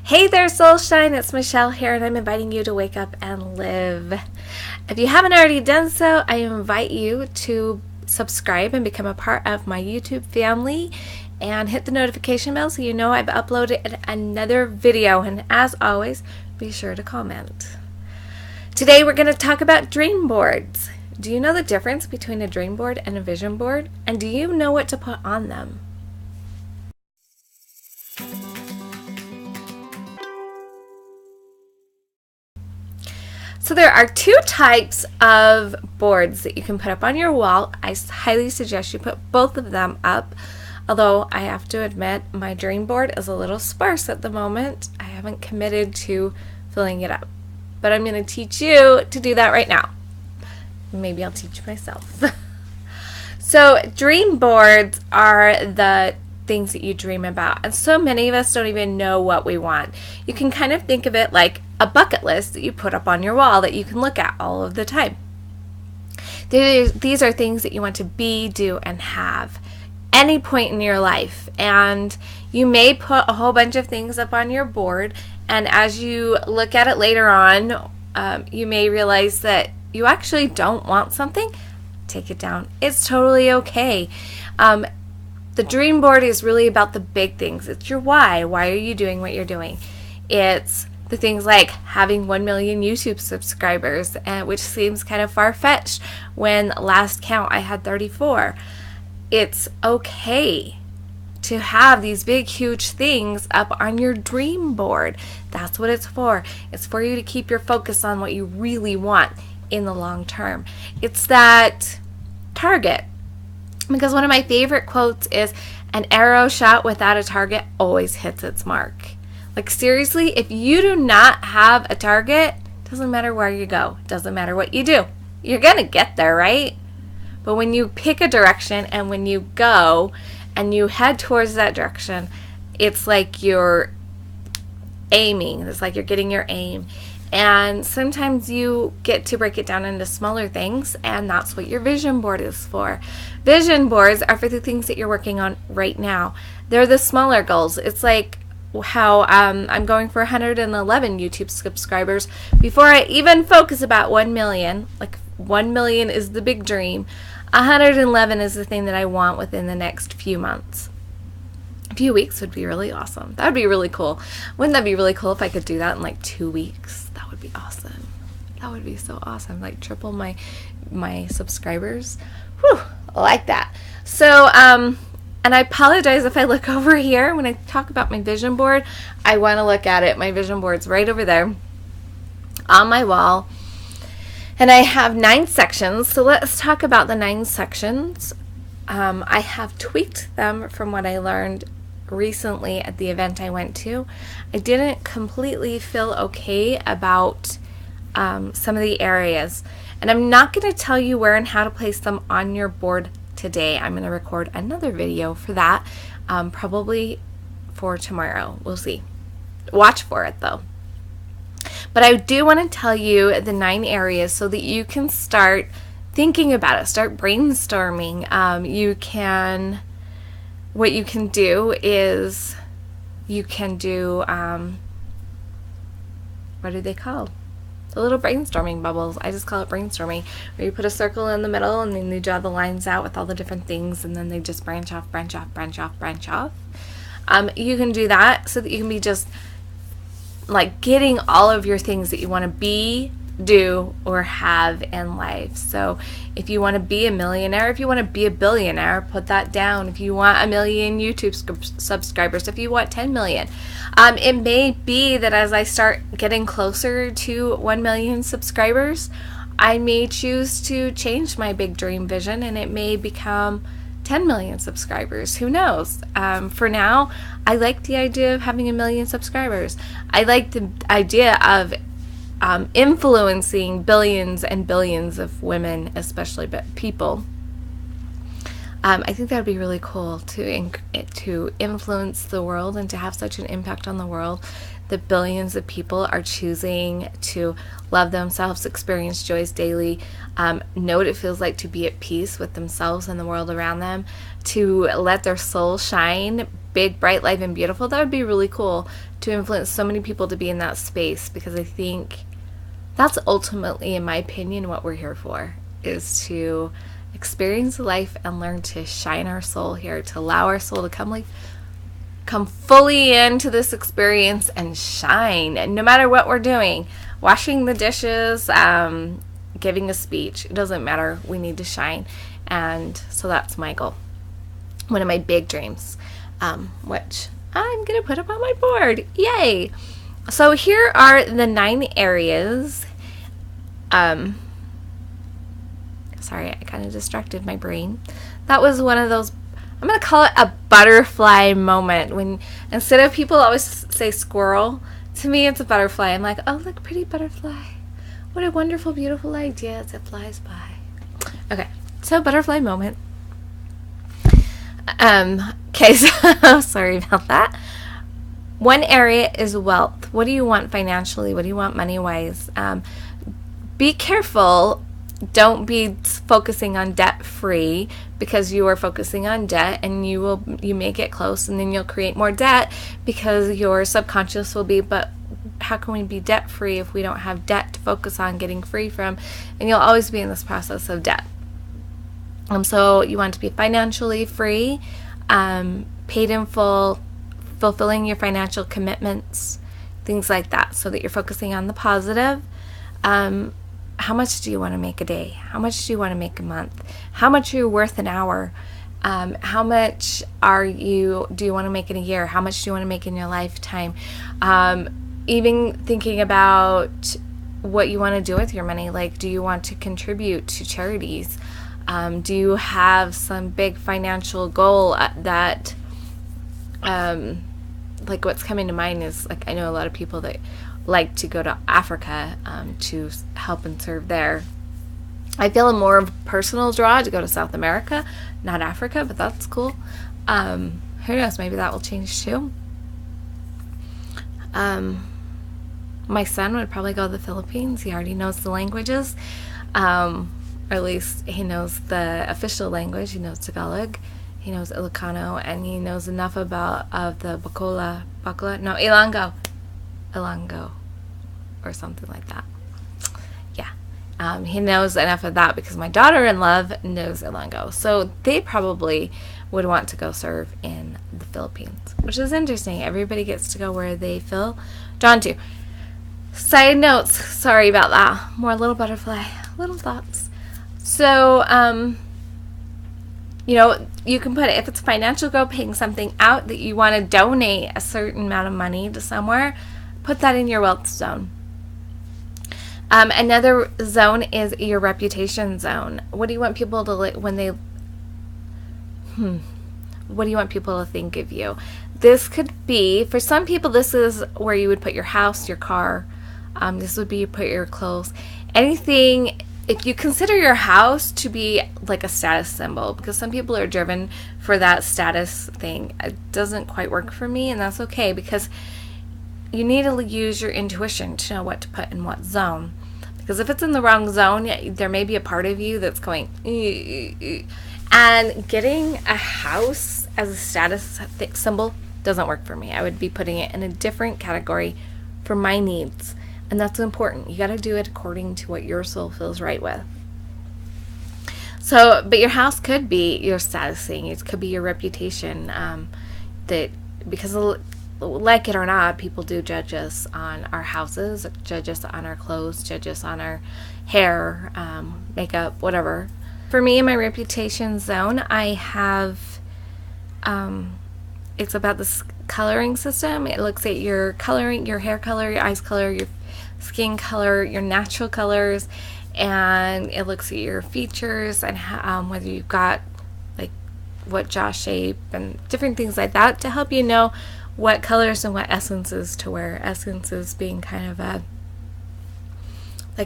Hey there, Soulshine. It's Michelle here, and I'm inviting you to wake up and live. If you haven't already done so, I invite you to subscribe and become a part of my YouTube family and hit the notification bell so you know I've uploaded another video. And as always, be sure to comment. Today we're going to talk about dream boards. Do you know the difference between a dream board and a vision board? And do you know what to put on them? So there are two types of boards that you can put up on your wall. I highly suggest you put both of them up, although I have to admit my dream board is a little sparse at the moment. I haven't committed to filling it up, but I'm going to teach you to do that right now. Maybe I'll teach myself. So dream boards are the things that you dream about, and so many of us don't even know what we want. You can kind of think of it like a bucket list that you put up on your wall that you can look at all of the time. These are things that you want to be, do, and have any point in your life, and you may put a whole bunch of things up on your board, and as you look at it later on, you may realize that you actually don't want something. Take it down. It's totally okay. The dream board is really about the big things. It's your why. Why are you doing what you're doing? It's the things like having 1 million YouTube subscribers, which seems kind of far-fetched when last count I had 34. It's okay to have these big, huge things up on your dream board. That's what it's for. It's for you to keep your focus on what you really want in the long term. It's that target. Because one of my favorite quotes is, an arrow shot without a target always hits its mark. Like seriously, if you do not have a target, it doesn't matter where you go. It doesn't matter what you do. You're going to get there, right? But when you pick a direction and when you go and you head towards that direction, it's like you're aiming. It's like you're getting your aim. And sometimes you get to break it down into smaller things, and that's what your vision board is for. Vision boards are for the things that you're working on right now. They're the smaller goals. It's like how I'm going for 111 YouTube subscribers before I even focus about 1 million. Like 1 million is the big dream. 111 is the thing that I want within the next few months. A few weeks would be really awesome. That would be really cool. Wouldn't that be really cool if I could do that in like 2 weeks? That would be awesome. That would be so awesome. Like triple my subscribers. Whew, I like that. So, and I apologize if I look over here when I talk about my vision board. I want to look at it. My vision board's right over there on my wall. And I have 9 sections. So let's talk about the 9 sections. I have tweaked them from what I learned recently at the event I went to. I didn't completely feel okay about some of the areas. And I'm not going to tell you where and how to place them on your board today. I'm going to record another video for that, probably for tomorrow. We'll see. Watch for it though. But I do want to tell you the 9 areas so that you can start thinking about it, start brainstorming. What you can do is you can do, what are they called? The little brainstorming bubbles. I just call it brainstorming, where you put a circle in the middle and then you draw the lines out with all the different things, and then they just branch off, branch off, branch off, branch off. You can do that so that you can be just like getting all of your things that you want to be, do, or have in life. So if you want to be a millionaire, if you want to be a billionaire, put that down. If you want 1 million YouTube subscribers, if you want 10 million, it may be that as I start getting closer to 1 million subscribers, I may choose to change my big dream vision, and it may become 10 million subscribers. Who knows? For now, I like the idea of having 1 million subscribers. I like the idea of influencing billions and billions of women, especially, but people. I think that would be really cool to influence the world and to have such an impact on the world that billions of people are choosing to love themselves, experience joys daily, know what it feels like to be at peace with themselves and the world around them, to let their soul shine big, bright, light, and beautiful. That would be really cool to influence so many people to be in that space, because I think that's ultimately, in my opinion, what we're here for, is to experience life and learn to shine our soul here, to allow our soul to come fully into this experience and shine. And no matter what we're doing, washing the dishes, giving a speech, it doesn't matter. We need to shine. And so that's my goal. One of my big dreams, which I'm going to put up on my board. Yay! So here are the 9 areas. Sorry, I kind of distracted my brain. That was one of those, I'm going to call it a butterfly moment. When instead of people always say squirrel, to me it's a butterfly. I'm like, oh, look, pretty butterfly. What a wonderful, beautiful idea as it flies by. Okay, so butterfly moment. Okay, so sorry about that. One area is wealth. What do you want financially? What do you want money-wise? Be careful. Don't be focusing on debt-free, because you are focusing on debt, and you may get close, and then you'll create more debt, because your subconscious will be, but how can we be debt-free if we don't have debt to focus on getting free from? And you'll always be in this process of debt. So you want to be financially free, paid in full, fulfilling your financial commitments, things like that, so that you're focusing on the positive. How much do you want to make a day? How much do you want to make a month? How much are you worth an hour? How much do you want to make in a year? How much do you want to make in your lifetime? Even thinking about what you want to do with your money. Like, do you want to contribute to charities? Do you have some big financial goal that, like what's coming to mind is, like, I know a lot of people that like to go to Africa to help and serve there. I feel a more personal draw to go to South America, not Africa, but that's cool. Who knows, maybe that will change too. My son would probably go to the Philippines. He already knows the languages. Or at least he knows the official language. He knows Tagalog, he knows Ilocano, and he knows enough of the Ilonggo, or something like that. Yeah, he knows enough of that because my daughter-in-law knows Ilonggo. So they probably would want to go serve in the Philippines, which is interesting. Everybody gets to go where they feel drawn to. Side notes, sorry about that. More little butterfly, little thoughts. So, you can put it, if it's a financial goal, paying something out that you want to donate a certain amount of money to somewhere, put that in your wealth zone. Another zone is your reputation zone. What do you want people to what do you want people to think of you? This could be, for some people, this is where you would put your house, your car. This would be you put your clothes. Anything, if you consider your house to be like a status symbol, because some people are driven for that status thing. It doesn't quite work for me, and that's okay, because you need to use your intuition to know what to put in what zone. Because if it's in the wrong zone, there may be a part of you that's going, and getting a house as a status symbol doesn't work for me. I would be putting it in a different category for my needs. And that's important. You got to do it according to what your soul feels right with. So, but your house could be your status thing. It could be your reputation. That, because like it or not, people do judge us on our houses, judge us on our clothes, judge us on our hair, makeup, whatever. For me, in my reputation zone, I have, it's about this coloring system. It looks at your coloring, your hair color, your eyes color, your skin color, your natural colors, and it looks at your features and whether you've got like what jaw shape and different things like that to help you know what colors and what essences to wear. Essences being kind of a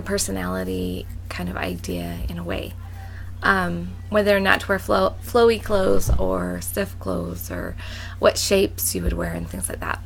personality kind of idea in a way. Whether or not to wear flowy clothes or stiff clothes, or what shapes you would wear and things like that.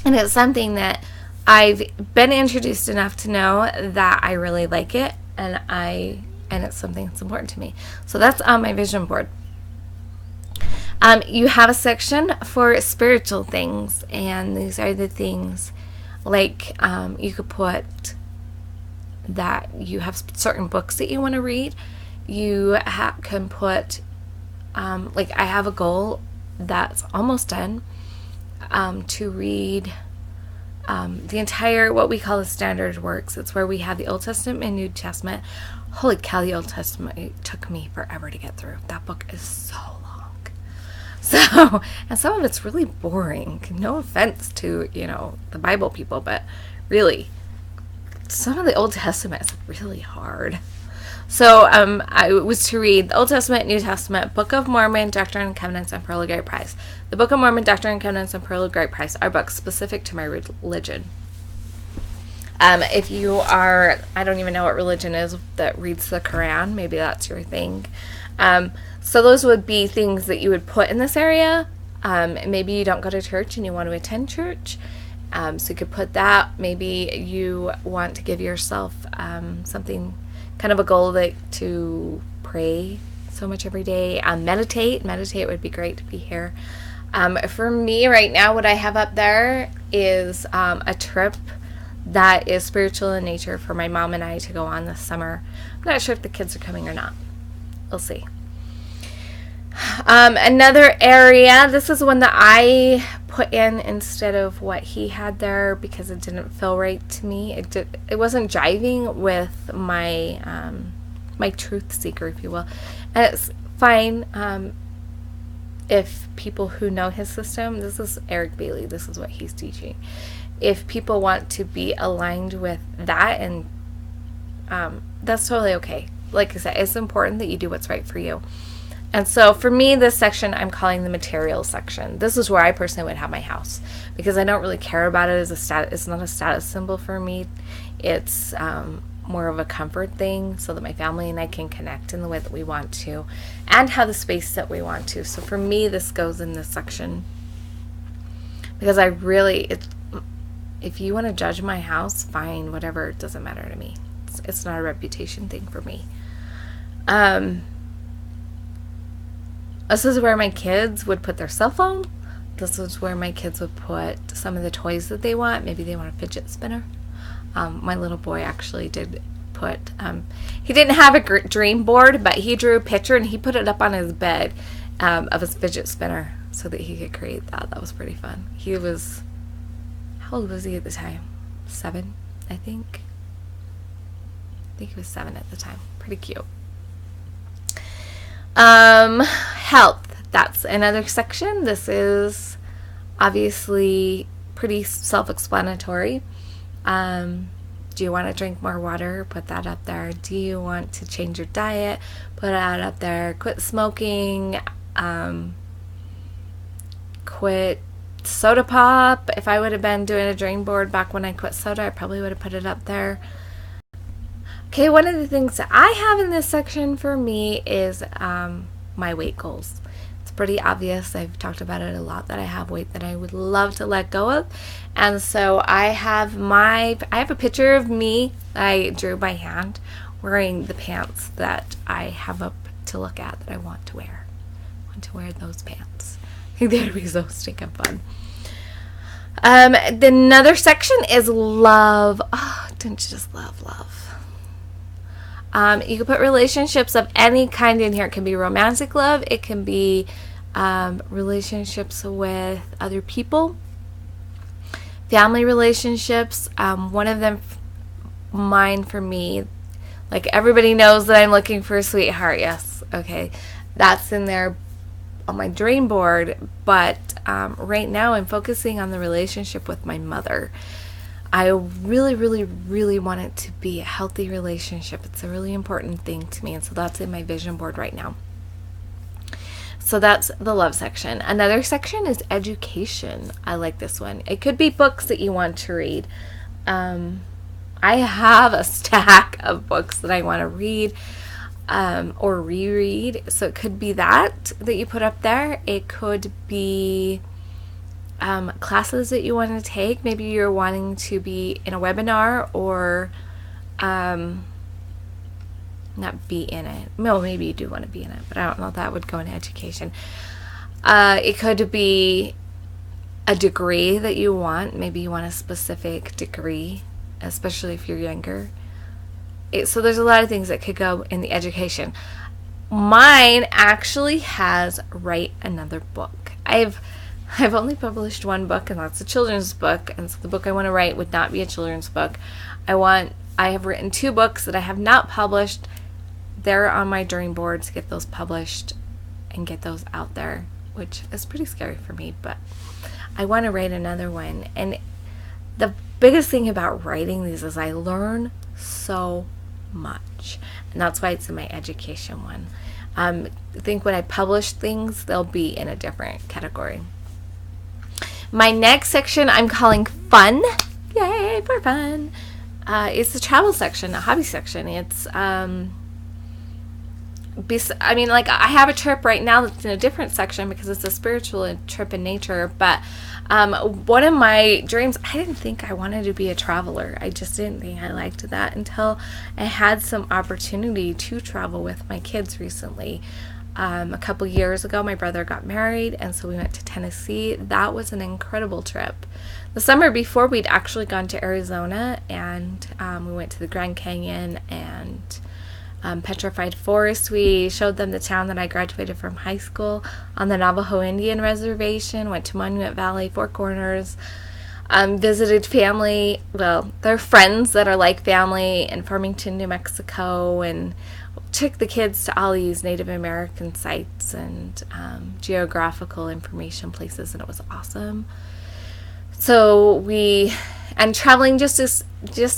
And it's something that I've been introduced enough to know that I really like it, and it's something that's important to me. So that's on my vision board. You have a section for spiritual things, and these are the things like you could put that you have certain books that you want to read. You can put, like I have a goal that's almost done to read the entire, what we call the standard works. It's where we have the Old Testament and New Testament. Holy cow, the Old Testament, it took me forever to get through. That book is so long. So, and some of it's really boring. No offense to, the Bible people, but really, some of the Old Testament is really hard. So I was to read the Old Testament, New Testament, Book of Mormon, Doctrine and Covenants, and Pearl of Great Price. The Book of Mormon, Doctrine and Covenants, and Pearl of Great Price are books specific to my religion. If you are, I don't even know what religion is that reads the Quran, maybe that's your thing. So those would be things that you would put in this area. Maybe you don't go to church and you want to attend church. So you could put that. Maybe you want to give yourself something, kind of a goal to pray so much every day. Meditate would be great to be here. For me right now, what I have up there is a trip that is spiritual in nature for my mom and I to go on this summer. I'm not sure if the kids are coming or not. We'll see. Another area, this is one that I put in instead of what he had there because it didn't feel right to me. It wasn't jiving with my my truth seeker, if you will. And it's fine if people who know his system, this is Eric Bailey, this is what he's teaching. If people want to be aligned with that, and that's totally okay. Like I said, it's important that you do what's right for you. And so for me, this section I'm calling the material section. This is where I personally would have my house because I don't really care about it as a status. It's not a status symbol for me. It's more of a comfort thing so that my family and I can connect in the way that we want to and have the space that we want to. So for me, this goes in this section because if you want to judge my house, fine, whatever, it doesn't matter to me. It's not a reputation thing for me. This is where my kids would put their cell phone. This is where my kids would put some of the toys that they want. Maybe they want a fidget spinner. My little boy actually did put, he didn't have a dream board, but he drew a picture and he put it up on his bed of his fidget spinner so that he could create that. That was pretty fun. He was, how old was he at the time? 7, I think. I think he was 7 at the time. Pretty cute. Health. That's another section. This is obviously pretty self-explanatory. Do you want to drink more water? Put that up there. Do you want to change your diet? Put that up there. Quit smoking. Quit soda pop. If I would have been doing a dream board back when I quit soda, I probably would have put it up there. Okay, one of the things that I have in this section for me is my weight goals. It's pretty obvious. I've talked about it a lot that I have weight that I would love to let go of. And so I have a picture of me I drew by hand wearing the pants that I have up to look at that I want to wear. I want to wear those pants. I think they would be so stinking fun. Another section is love. Oh, don't you just love love? You can put relationships of any kind in here. It can be romantic love. It can be relationships with other people. Family relationships. One of them, mine for me, like everybody knows that I'm looking for a sweetheart. Yes. Okay. That's in there on my dream board. But right now I'm focusing on the relationship with my mother. I really, really, really want it to be a healthy relationship. It's a really important thing to me. And so that's in my vision board right now. So that's the love section. Another section is education. I like this one. It could be books that you want to read. I have a stack of books that I want to read or reread. So it could be that you put up there. It could be classes that you want to take. Maybe you're wanting to be in a webinar or not be in it. Well, maybe you do want to be in it, but I don't know if that would go into education. It could be a degree that you want. Maybe you want a specific degree, especially if you're younger. So there's a lot of things that could go in the education. Mine actually has write another book. I've only published one book, and that's a children's book, and so the book I want to write would not be a children's book. I have written 2 books that I have not published. They're on my dream board to get those published and get those out there, which is pretty scary for me, but I want to write another one. And the biggest thing about writing these is I learn so much, and that's why it's in my education one. I think when I publish things, they'll be in a different category. My next section I'm calling fun. Yay for fun. It's the travel section, a hobby section. It's I have a trip right now that's in a different section because it's a spiritual trip in nature, but one of my dreams, I didn't think I wanted to be a traveler. I just didn't think I liked that until I had some opportunity to travel with my kids recently. A couple years ago, my brother got married, and so we went to Tennessee. That was an incredible trip. The summer before, we'd actually gone to Arizona, and we went to the Grand Canyon and Petrified Forest. We showed them the town that I graduated from high school on the Navajo Indian Reservation, went to Monument Valley, Four Corners, visited family, well, they're friends that are like family in Farmington, New Mexico, and took the kids to all these Native American sites and geographical information places, and it was awesome. So and traveling just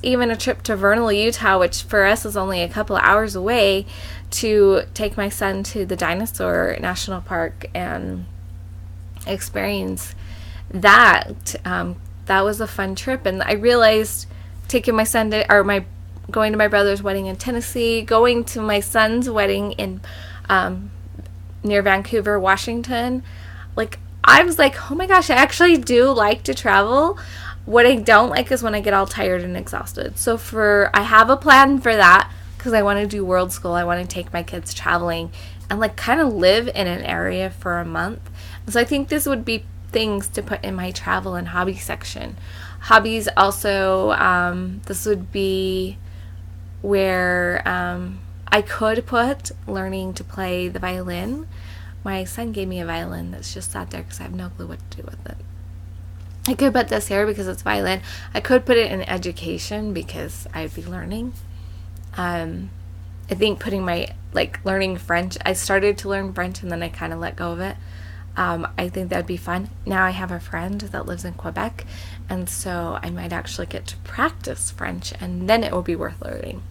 even a trip to Vernal, Utah, which for us is only a couple of hours away, to take my son to the Dinosaur National Park and experience that. That was a fun trip, and I realized taking my son going to my brother's wedding in Tennessee, going to my son's wedding in near Vancouver, Washington, I was like, oh my gosh, I actually do like to travel. What I don't like is when I get all tired and exhausted. So I have a plan for that because I want to do World School. I want to take my kids traveling and kind of live in an area for a month. And so I think this would be things to put in my travel and hobby section. Hobbies also, this would be where I could put learning to play the violin. My son gave me a violin that's just sat there because I have no clue what to do with it. I could put this here because it's violin. I could put it in education because I'd be learning. I think putting learning French. I started to learn French and then I kind of let go of it. I think that'd be fun. Now I have a friend that lives in Quebec, and so I might actually get to practice French, and then it will be worth learning.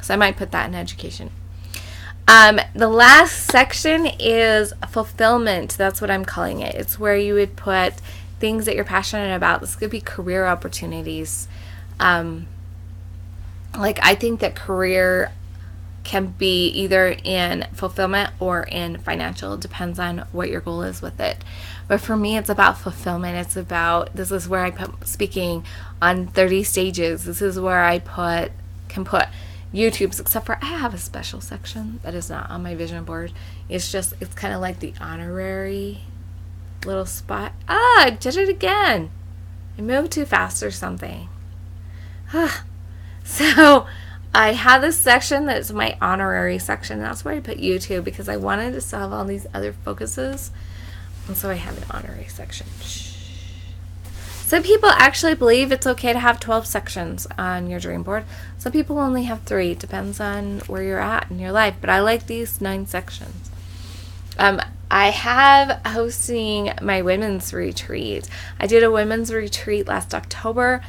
So I might put that in education. The last section is fulfillment. That's what I'm calling it. It's where you would put things that you're passionate about. This could be career opportunities. I think that career can be either in fulfillment or in financial. It depends on what your goal is with it. But for me, it's about fulfillment. This is where I put speaking on 30 stages. This is where I can put YouTube's, except for I have a special section that is not on my vision board. It's kind of like the honorary little spot. I did it again. I moved too fast or something. So I have this section that's my honorary section. That's where I put YouTube because I wanted to solve all these other focuses. And so I have an honorary section. Some people actually believe it's okay to have 12 sections on your dream board. Some people only have 3. It depends on where you're at in your life. But I like these 9 sections. I have hosting my women's retreat. I did a women's retreat last October.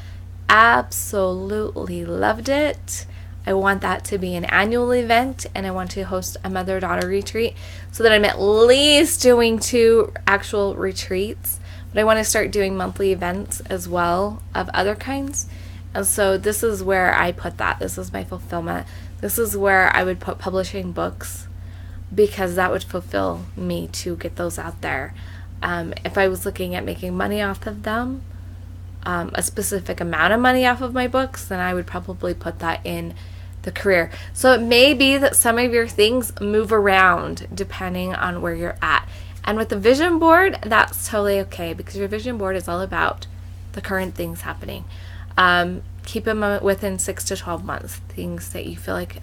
Absolutely loved it. I want that to be an annual event, and I want to host a mother-daughter retreat so that I'm at least doing 2 actual retreats. But I want to start doing monthly events as well of other kinds. And so this is where I put that. This is my fulfillment. This is where I would put publishing books because that would fulfill me to get those out there. If I was looking at making money off of them, a specific amount of money off of my books, then I would probably put that in the career. So it may be that some of your things move around depending on where you're at. And with the vision board, that's totally okay, because your vision board is all about the current things happening. Keep them within 6 to 12 months, things that you feel like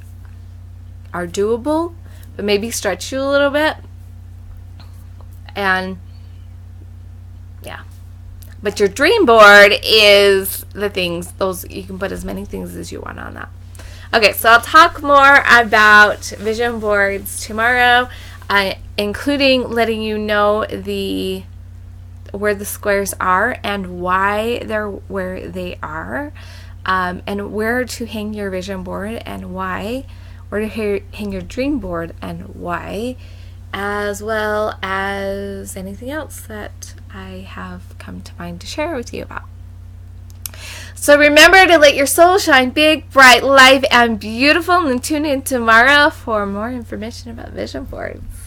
are doable, but maybe stretch you a little bit. And yeah. But your dream board is the things, those, you can put as many things as you want on that. Okay, so I'll talk more about vision boards tomorrow, including letting you know where the squares are and why they're where they are, and where to hang your vision board and why, where to hang your dream board and why, as well as anything else that I have come to mind to share with you about. So remember to let your soul shine big, bright, live, and beautiful, and tune in tomorrow for more information about vision boards.